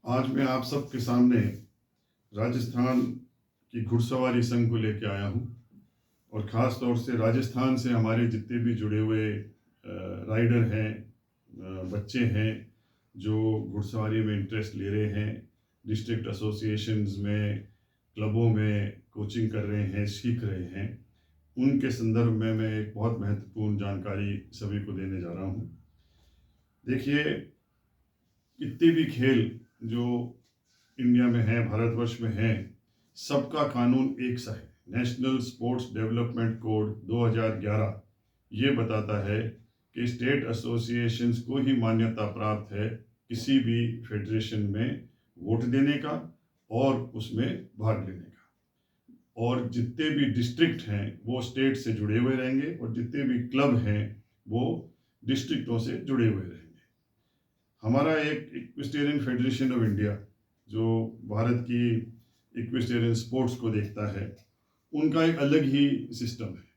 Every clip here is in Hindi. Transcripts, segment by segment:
आज मैं आप सबके सामने राजस्थान की घुड़सवारी संघ को लेके आया हूँ और ख़ास तौर से राजस्थान से हमारे जितने भी जुड़े हुए राइडर हैं, बच्चे हैं जो घुड़सवारी में इंटरेस्ट ले रहे हैं, डिस्ट्रिक्ट एसोसिएशंस में, क्लबों में कोचिंग कर रहे हैं, सीख रहे हैं, उनके संदर्भ में मैं एक बहुत महत्वपूर्ण जानकारी सभी को देने जा रहा हूँ। देखिए, कितने भी खेल जो इंडिया में है, भारतवर्ष में है, सबका कानून एक सा है। नेशनल स्पोर्ट्स डेवलपमेंट कोड 2011 ये बताता है कि स्टेट एसोसिएशंस को ही मान्यता प्राप्त है किसी भी फेडरेशन में वोट देने का और उसमें भाग लेने का। और जितने भी डिस्ट्रिक्ट हैं वो स्टेट से जुड़े हुए रहेंगे और जितने भी क्लब हैं वो डिस्ट्रिक्टों से जुड़े हुए रहेंगे। हमारा एक इक्वेस्टेरियन फेडरेशन ऑफ इंडिया जो भारत की इक्वेस्टेरियन स्पोर्ट्स को देखता है, उनका एक अलग ही सिस्टम है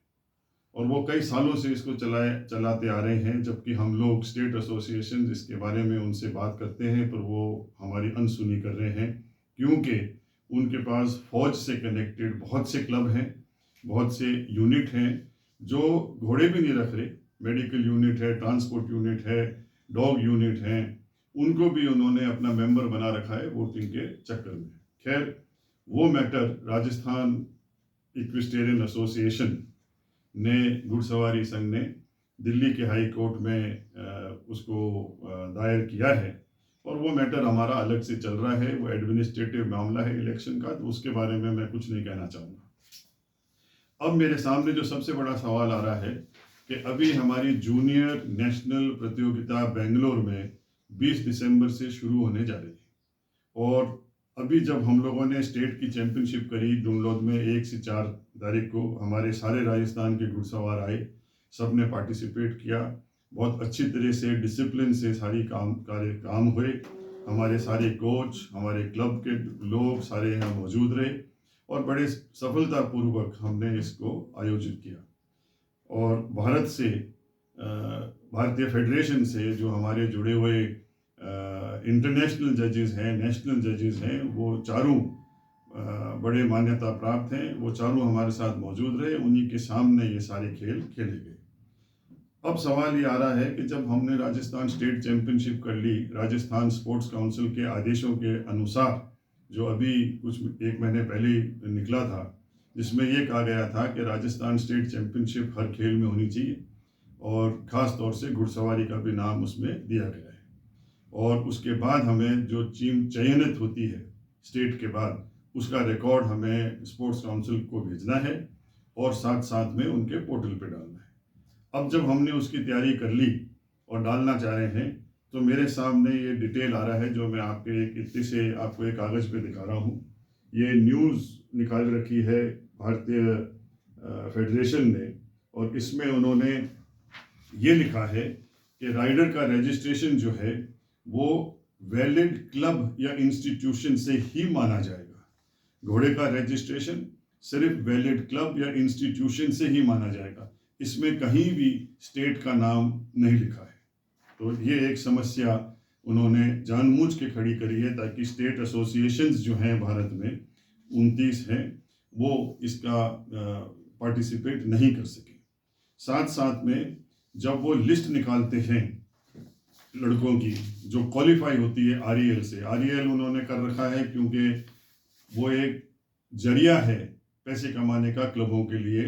और वो कई सालों से इसको चलाते आ रहे हैं, जबकि हम लोग स्टेट एसोसिएशन इसके बारे में उनसे बात करते हैं पर वो हमारी अनसुनी कर रहे हैं, क्योंकि उनके पास फौज से कनेक्टेड बहुत से क्लब हैं, बहुत से यूनिट हैं जो घोड़े भी नहीं रख रहे। मेडिकल यूनिट है, ट्रांसपोर्ट यूनिट है, डॉग यूनिट हैं, उनको भी उन्होंने अपना मेंबर बना रखा है वोटिंग के चक्कर में। खैर, वो मैटर राजस्थान इक्विस्टेरियन एसोसिएशन ने, घुड़सवारी संघ ने दिल्ली के हाई कोर्ट में उसको दायर किया है और वो मैटर हमारा अलग से चल रहा है। वो एडमिनिस्ट्रेटिव मामला है इलेक्शन का, तो उसके बारे में मैं कुछ नहीं कहना चाहूँगा। अब मेरे सामने जो सबसे बड़ा सवाल आ रहा है कि अभी हमारी जूनियर नेशनल प्रतियोगिता बेंगलोर में 20 दिसंबर से शुरू होने जा रही है और अभी जब हम लोगों ने स्टेट की चैंपियनशिप करी डुमलोद में 1 से 4 तारीख को, हमारे सारे राजस्थान के घुड़सवार आए, सब ने पार्टिसिपेट किया, बहुत अच्छी तरह से डिसिप्लिन से सारी काम हुए। हमारे सारे कोच, हमारे क्लब के लोग सारे यहाँ मौजूद रहे और बड़े सफलतापूर्वक हमने इसको आयोजित किया। और भारत से भारतीय फेडरेशन से जो हमारे जुड़े हुए इंटरनेशनल जजेस हैं, नेशनल जजेस हैं, वो चारों बड़े मान्यता प्राप्त हैं, वो चारों हमारे साथ मौजूद रहे, उन्हीं के सामने ये सारे खेल खेले गए। अब सवाल ये आ रहा है कि जब हमने राजस्थान स्टेट चैंपियनशिप कर ली, राजस्थान स्पोर्ट्स काउंसिल के आदेशों के अनुसार, जो अभी कुछ 1 महीने पहले निकला था, जिसमें ये कहा गया था कि राजस्थान स्टेट चैंपियनशिप हर खेल में होनी चाहिए और ख़ास तौर से घुड़सवारी का भी नाम उसमें दिया गया है। और उसके बाद हमें जो टीम चयनित होती है स्टेट के बाद, उसका रिकॉर्ड हमें स्पोर्ट्स काउंसिल को भेजना है और साथ साथ में उनके पोर्टल पे डालना है। अब जब हमने उसकी तैयारी कर ली और डालना चाह रहे हैं, तो मेरे सामने ये डिटेल आ रहा है जो मैं आपके एक इतने से आपको एक कागज़ पे दिखा रहा हूँ। ये न्यूज़ निकाल रखी है भारतीय फेडरेशन ने और इसमें उन्होंने ये लिखा है कि राइडर का रजिस्ट्रेशन जो है वो वैलिड क्लब या इंस्टीट्यूशन से ही माना जाएगा। घोड़े का रजिस्ट्रेशन सिर्फ वैलिड क्लब या इंस्टीट्यूशन से ही माना जाएगा, इसमें कहीं भी स्टेट का नाम नहीं लिखा है। तो ये एक समस्या उन्होंने जानबूझ के खड़ी करी है ताकि स्टेट एसोसिएशंस जो हैं भारत में 29 हैं, वो इसका पार्टिसिपेट नहीं कर सके। साथ साथ में जब वो लिस्ट निकालते हैं लड़कों की जो क्वालिफाई होती है आरईएल से, आरईएल उन्होंने कर रखा है क्योंकि वो एक जरिया है पैसे कमाने का क्लबों के लिए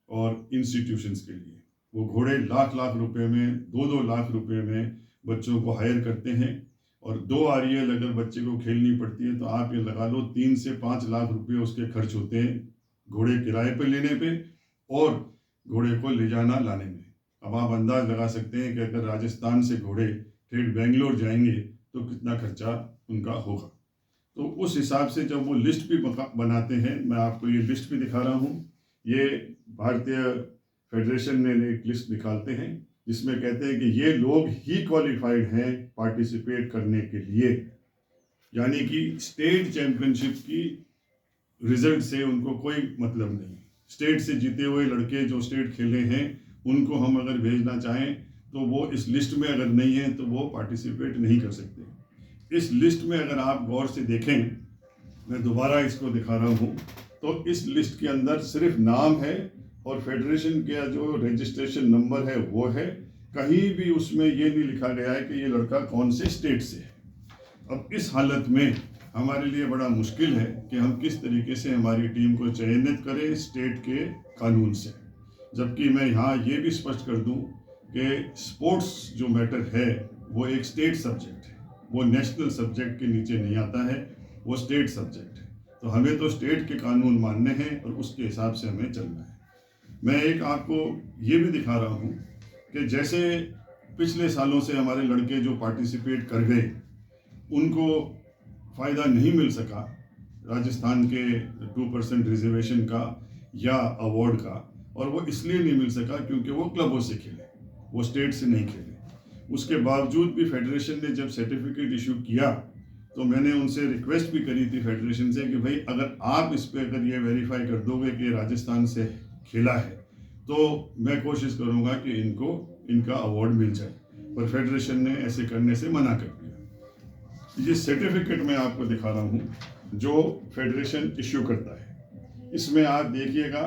और इंस्टीट्यूशंस के लिए। वो घोड़े लाख लाख रुपए में, 2-2 लाख रुपए में बच्चों को हायर करते हैं और 2 आरईएल अगर बच्चे को खेलनी पड़ती है तो आप ये लगा लो 3 से 5 लाख रुपए उसके खर्च होते हैं घोड़े किराए पे लेने पे और घोड़े को ले जाना लाने में। अब आप अंदाज लगा सकते हैं कि अगर राजस्थान से घोड़े ठेठ बेंगलोर जाएंगे तो कितना खर्चा उनका होगा। तो उस हिसाब से जब वो लिस्ट भी बनाते हैं, मैं आपको ये लिस्ट भी दिखा रहा हूँ, ये भारतीय फेडरेशन ने एक लिस्ट निकालते हैं जिसमें कहते हैं कि ये लोग ही क्वालिफाइड हैं पार्टिसिपेट करने के लिए, यानी कि स्टेट चैंपियनशिप की रिजल्ट से उनको कोई मतलब नहीं। स्टेट से जीते हुए लड़के जो स्टेट खेले हैं उनको हम अगर भेजना चाहें तो वो इस लिस्ट में अगर नहीं है तो वो पार्टिसिपेट नहीं कर सकते। इस लिस्ट में अगर आप गौर से देखें, मैं दोबारा इसको दिखा रहा हूँ, तो इस लिस्ट के अंदर सिर्फ नाम है और फेडरेशन का जो रजिस्ट्रेशन नंबर है वो है। कहीं भी उसमें ये नहीं लिखा गया है कि ये लड़का कौन से स्टेट से है। अब इस हालत में हमारे लिए बड़ा मुश्किल है कि हम किस तरीके से हमारी टीम को चयनित करें स्टेट के कानून से। जबकि मैं यहाँ ये भी स्पष्ट कर दूँ कि स्पोर्ट्स जो मैटर है वो एक स्टेट सब्जेक्ट है, वो नेशनल सब्जेक्ट के नीचे नहीं आता है, वो स्टेट सब्जेक्ट है। तो हमें तो स्टेट के कानून मानने हैं और उसके हिसाब से हमें चलना है। मैं एक आपको ये भी दिखा रहा हूँ कि जैसे पिछले सालों से हमारे लड़के जो पार्टिसिपेट कर गए उनको फ़ायदा नहीं मिल सका राजस्थान के 2% रिजर्वेशन का या अवार्ड का, और वो इसलिए नहीं मिल सका क्योंकि वो क्लबों से खेले, वो स्टेट से नहीं खेले। उसके बावजूद भी फेडरेशन ने जब सर्टिफिकेट इशू किया तो मैंने उनसे रिक्वेस्ट भी करी थी फेडरेशन से कि भाई अगर आप इस पर अगर ये वेरीफाई कर दोगे कि राजस्थान से खेला है तो मैं कोशिश करूँगा कि इनको इनका अवार्ड मिल जाए, पर फेडरेशन ने ऐसे करने से मना कर दिया। ये सर्टिफिकेट मैं आपको दिखा रहा हूँ जो फेडरेशन इश्यू करता है। इसमें आप देखिएगा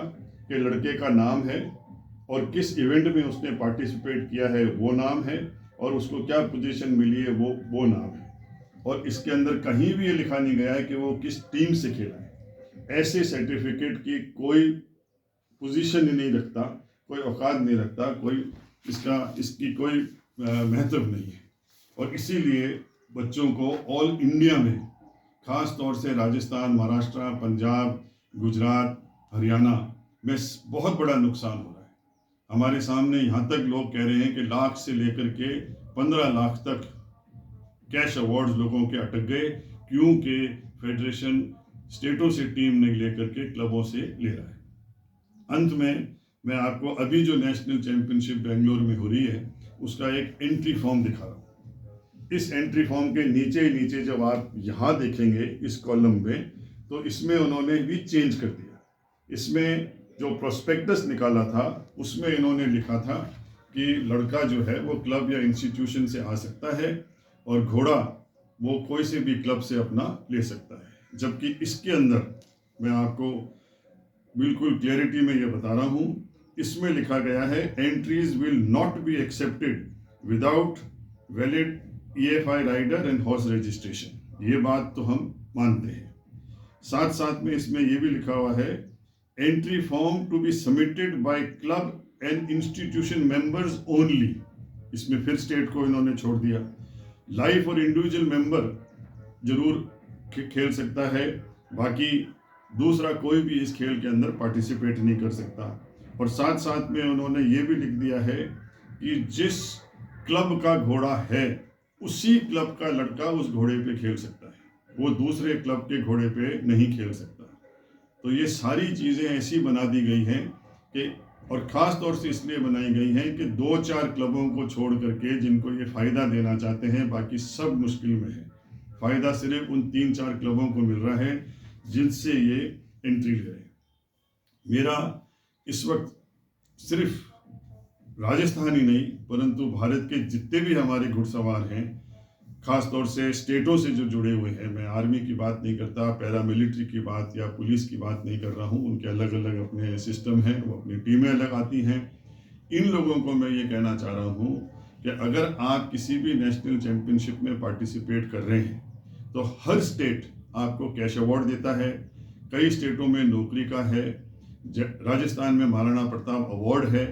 कि लड़के का नाम है और किस इवेंट में उसने पार्टिसिपेट किया है वो नाम है, और उसको क्या पोजीशन मिली है वो नाम है। और इसके अंदर कहीं भी ये लिखा नहीं गया है कि वो किस टीम से खेला है। ऐसे सर्टिफिकेट की कोई पोजीशन ही नहीं रखता, कोई औकात नहीं रखता, कोई इसकी कोई महत्व नहीं है। और इसीलिए बच्चों को ऑल इंडिया में, ख़ास तौर से राजस्थान, महाराष्ट्र, पंजाब, गुजरात, हरियाणा में बहुत बड़ा नुकसान हो रहा है। हमारे सामने यहाँ तक लोग कह रहे हैं कि लाख से लेकर के 15 लाख तक कैश अवार्ड्स लोगों के अटक गए क्योंकि फेडरेशन स्टेटों से टीम नहीं लेकर के क्लबों से ले रहा है। अंत में मैं आपको अभी जो नेशनल चैंपियनशिप बेंगलोर में हो रही है उसका एक एंट्री फॉर्म दिखा रहा हूँ। इस एंट्री फॉर्म के नीचे जब आप यहाँ देखेंगे इस कॉलम में, तो इसमें उन्होंने भी चेंज कर दिया। इसमें जो प्रोस्पेक्टस निकाला था उसमें इन्होंने लिखा था कि लड़का जो है वो क्लब या इंस्टीट्यूशन से आ सकता है और घोड़ा वो कोई से भी क्लब से अपना ले सकता है। जबकि इसके अंदर मैं आपको बिल्कुल क्लैरिटी में ये बता रहा हूँ, इसमें लिखा गया है entries will not be accepted without valid EFI rider and horse registration. ये बात तो हम मानते हैं। साथ साथ में इसमें ये भी लिखा हुआ है entry form to be submitted by club and institution members only. इसमें फिर स्टेट को इन्होंने छोड़ दिया। लाइफ और इंडिविजुअल मेंबर जरूर खेल सकता है, बाकी दूसरा कोई भी इस खेल के अंदर पार्टिसिपेट नहीं कर सकता। और साथ साथ में उन्होंने ये भी लिख दिया है कि जिस क्लब का घोड़ा है उसी क्लब का लड़का उस घोड़े पे खेल सकता है, वो दूसरे क्लब के घोड़े पे नहीं खेल सकता। तो ये सारी चीज़ें ऐसी बना दी गई हैं कि, और ख़ास तौर से इसलिए बनाई गई हैं कि 2-4 क्लबों को छोड़ करके जिनको ये फ़ायदा देना चाहते हैं, बाकी सब मुश्किल में है। फ़ायदा सिर्फ उन 3-4 क्लबों को मिल रहा है जिनसे ये एंट्री ले रहे हैं। मेरा इस वक्त सिर्फ राजस्थान ही नहीं परंतु भारत के जितने भी हमारे घुड़सवार हैं, ख़ास तौर से स्टेटों से जो जुड़े हुए हैं, मैं आर्मी की बात नहीं करता, पैरामिलिट्री की बात या पुलिस की बात नहीं कर रहा हूँ, उनके अलग अलग अपने सिस्टम हैं, वो अपनी टीमें अलग आती हैं। इन लोगों को मैं ये कहना चाह रहा हूँ कि अगर आप किसी भी नेशनल चैम्पियनशिप में पार्टिसिपेट कर रहे हैं तो हर स्टेट आपको कैश अवार्ड देता है। कई स्टेटों में नौकरी का है। राजस्थान में महाराणा प्रताप अवार्ड है,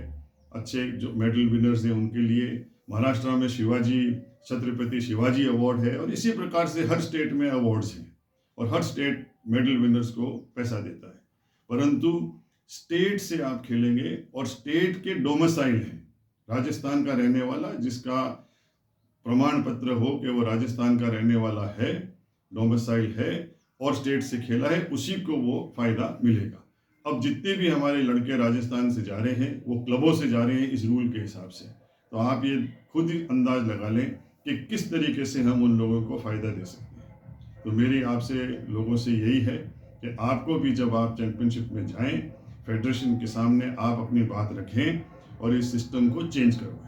अच्छे जो मेडल विनर्स हैं उनके लिए। महाराष्ट्र में छत्रपति शिवाजी अवार्ड है, और इसी प्रकार से हर स्टेट में अवार्ड्स हैं और हर स्टेट मेडल विनर्स को पैसा देता है। परंतु स्टेट से आप खेलेंगे और स्टेट के डोमिसाइल हैं, राजस्थान का रहने वाला जिसका प्रमाण पत्र हो कि वो राजस्थान का रहने वाला है, डोमिसाइल है और स्टेट से खेला है, उसी को वो फायदा मिलेगा। अब जितने भी हमारे लड़के राजस्थान से जा रहे हैं वो क्लबों से जा रहे हैं इस रूल के हिसाब से, तो आप ये खुद ही अंदाज लगा लें कि किस तरीके से हम उन लोगों को फ़ायदा दे सकते हैं। तो मेरी आपसे लोगों से यही है कि आपको भी जब आप चैंपियनशिप में जाएं, फेडरेशन के सामने आप अपनी बात रखें और इस सिस्टम को चेंज करवाएं।